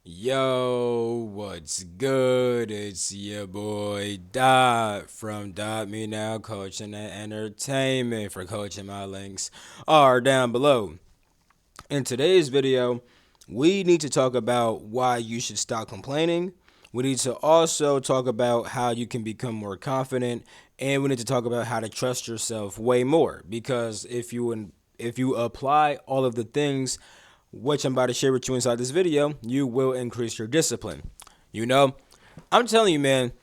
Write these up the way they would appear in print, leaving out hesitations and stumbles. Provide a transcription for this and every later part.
Yo, what's good? It's your boy Dot from Dot Me Now Coaching and Entertainment. For coaching, my links are down below. In today's video, we need to talk about why you should stop complaining. We need to also talk about how you can become more confident, and we need to talk about how to trust yourself way more. Because if you apply all of the things which I'm about to share with you inside this video, you will increase your discipline. You know, I'm telling you, man,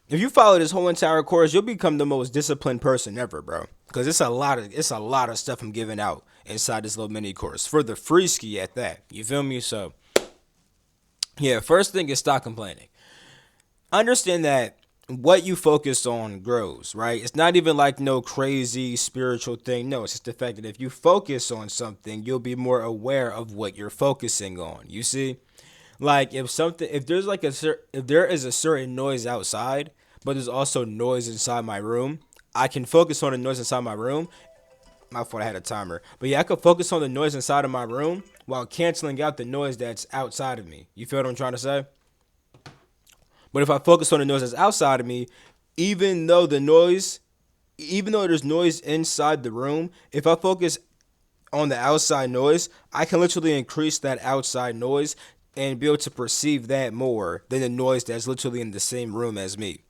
if you follow this whole entire course, you'll become the most disciplined person ever, bro. Because it's a lot of stuff I'm giving out inside this little mini course for the free ski at that. You feel me? So yeah, first thing is stop complaining. Understand that what you focus on grows, right? It's not even like no crazy spiritual thing. No, it's just the fact that if you focus on something, you'll be more aware of what you're focusing on. You see? Like if there's like if there is a certain noise outside, but there's also noise inside my room, I can focus on the noise inside my room. My fault, I had a timer. But yeah, I could focus on the noise inside of my room while canceling out the noise that's outside of me. You feel what I'm trying to say? But if I focus on the noise that's outside of me, even though the noise, even though there's noise inside the room, if I focus on the outside noise, I can literally increase that outside noise and be able to perceive that more than the noise that's literally in the same room as me.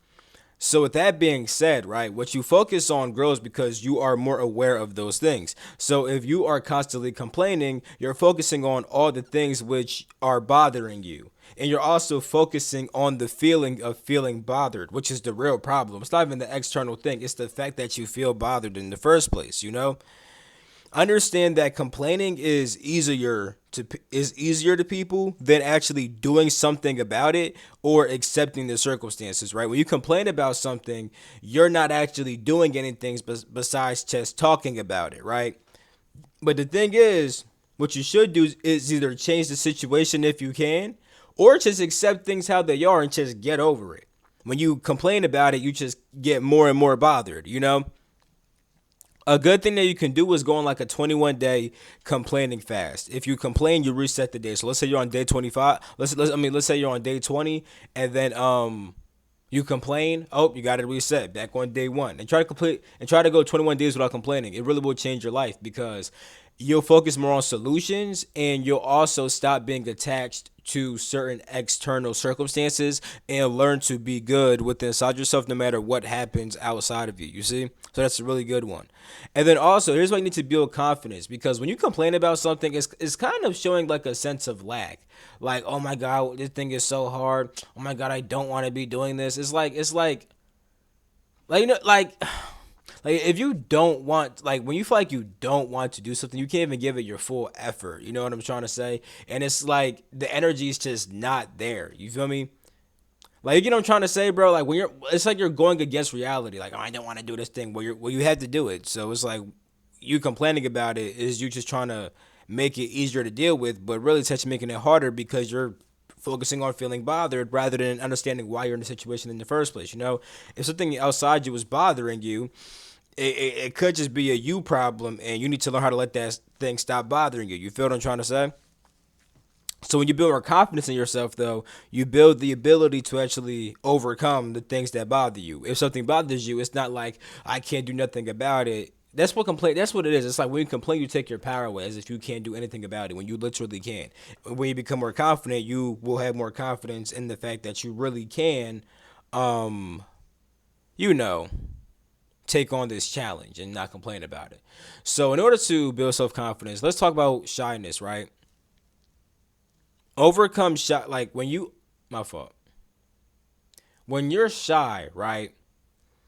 So with that being said, right, what you focus on grows because you are more aware of those things. So if you are constantly complaining, you're focusing on all the things which are bothering you. And you're also focusing on the feeling of feeling bothered, which is the real problem. It's not even the external thing, it's the fact that you feel bothered in the first place, you know? Understand that complaining is easier to people than actually doing something about it or accepting the circumstances, right? When you complain about something, you're not actually doing anything besides just talking about it, right? But the thing is, what you should do is either change the situation if you can, or just accept things how they are and just get over it. When you complain about it, you just get more and more bothered, you know? A good thing that you can do is go on like a 21-day complaining fast. If you complain, you reset the day. So let's say you're on day 25. Let's say you're on day 20, and then you complain. Oh, you got to reset back on day one, and try to go 21 days without complaining. It really will change your life because you'll focus more on solutions, and you'll also stop being attached to certain external circumstances and learn to be good within inside yourself no matter what happens outside of you. You see? So that's a really good one. And then also, here's why you need to build confidence, because when you complain about something, it's kind of showing like a sense of lack. Like, oh my God, this thing is so hard. Oh my God, I don't want to be doing this. Like you know, like if you don't want, like when you feel like you don't want to do something, you can't even give it your full effort. You know what I'm trying to say? And it's like the energy is just not there. You feel me? Like, you know what I'm trying to say, bro? Like it's like you're going against reality. Like, oh, I don't want to do this thing. Well, you have to do it. So it's like you complaining about it is you just trying to make it easier to deal with, but really it's actually making it harder because you're focusing on feeling bothered rather than understanding why you're in the situation in the first place. You know, if something outside you was bothering you, it could just be a you problem, and you need to learn how to let that thing stop bothering you. You feel what I'm trying to say? So when you build more confidence in yourself, though, you build the ability to actually overcome the things that bother you. If something bothers you, it's not like I can't do nothing about it. That's what complaint. That's what it is. It's like when you complain, you take your power away, as if you can't do anything about it when you literally can. When you become more confident, you will have more confidence in the fact that you really can, um, you know, take on this challenge and not complain about it. So in order to build self confidence, let's talk about shyness, right? Overcome shy, like when you, my fault, when you're shy, right,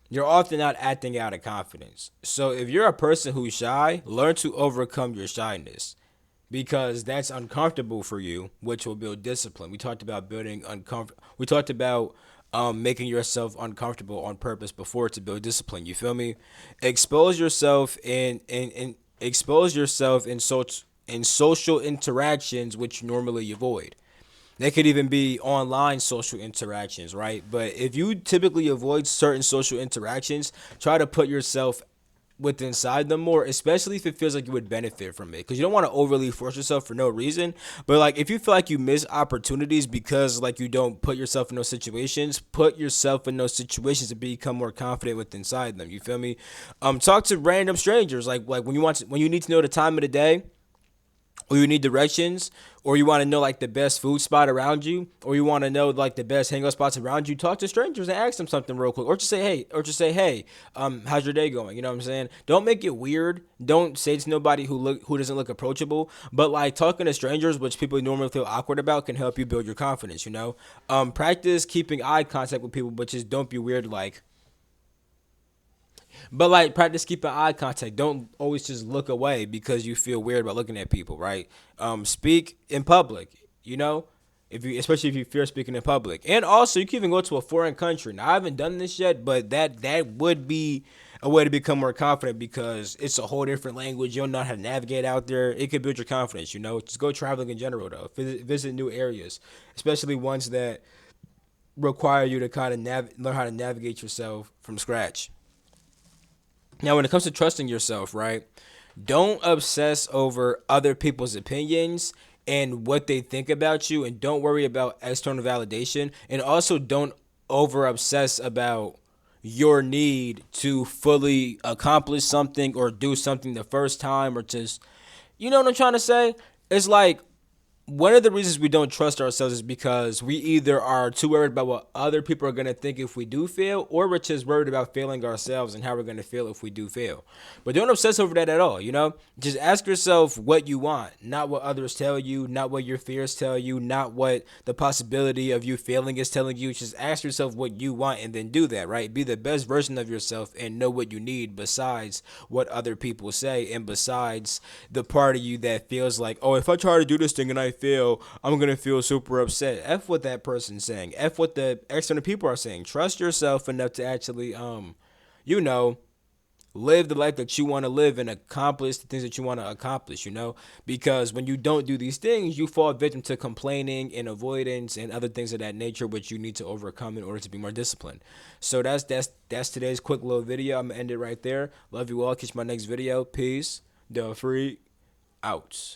you're often not acting out of confidence. So if you're a person who's shy, learn to overcome your shyness, because that's uncomfortable for you, which will build discipline. We talked about building uncomfortable, we talked about making yourself uncomfortable on purpose before to build discipline. You feel me? Expose yourself in expose yourself in social interactions which you normally avoid. They could even be online social interactions, right? But if you typically avoid certain social interactions, try to put yourself with inside them more, especially if it feels like you would benefit from it. Because you don't want to overly force yourself for no reason. But like if you feel like you miss opportunities because like you don't put yourself in those situations, put yourself in those situations to become more confident with inside them. You feel me? Talk to random strangers. Like when you need to know the time of the day, or you need directions, or you want to know like the best food spot around you, or you want to know like the best hangout spots around you, talk to strangers and ask them something real quick, or just say hey, how's your day going? You know what I'm saying? Don't make it weird. Don't say to nobody who doesn't look approachable. But like talking to strangers, which people normally feel awkward about, can help you build your confidence. Practice keeping eye contact with people, but just don't be weird like. But like practice keeping eye contact. Don't always just look away because you feel weird about looking at people, right? Speak in public, you know? If you especially if you fear speaking in public. And also you can even go to a foreign country. Now I haven't done this yet, but that would be a way to become more confident because it's a whole different language. You don't know how to navigate out there. It could build your confidence. Just go traveling in general though. Visit new areas, especially ones that require you to kind of learn how to navigate yourself from scratch. Now, when it comes to trusting yourself, right? Don't obsess over other people's opinions and what they think about you, and don't worry about external validation. And also, don't over obsess about your need to fully accomplish something or do something the first time or just, you know what I'm trying to say? It's like one of the reasons we don't trust ourselves is because we either are too worried about what other people are going to think if we do fail, or we're just worried about failing ourselves and how we're going to feel if we do fail. But don't obsess over that at all. Just ask yourself what you want, not what others tell you, not what your fears tell you, not what the possibility of you failing is telling you. Just ask yourself what you want and then do that, right? Be the best version of yourself and know what you need besides what other people say and besides the part of you that feels like, oh, if I try to do this thing and I fail, I'm gonna feel super upset. F what that person's saying. F what the external people are saying. Trust yourself enough to actually you know, live the life that you want to live and accomplish the things that you want to accomplish. Because when you don't do these things, you fall victim to complaining and avoidance and other things of that nature, which you need to overcome in order to be more disciplined. So that's today's quick little video. I'm gonna end it right there. Love you all. Catch my next video. Peace. The free out.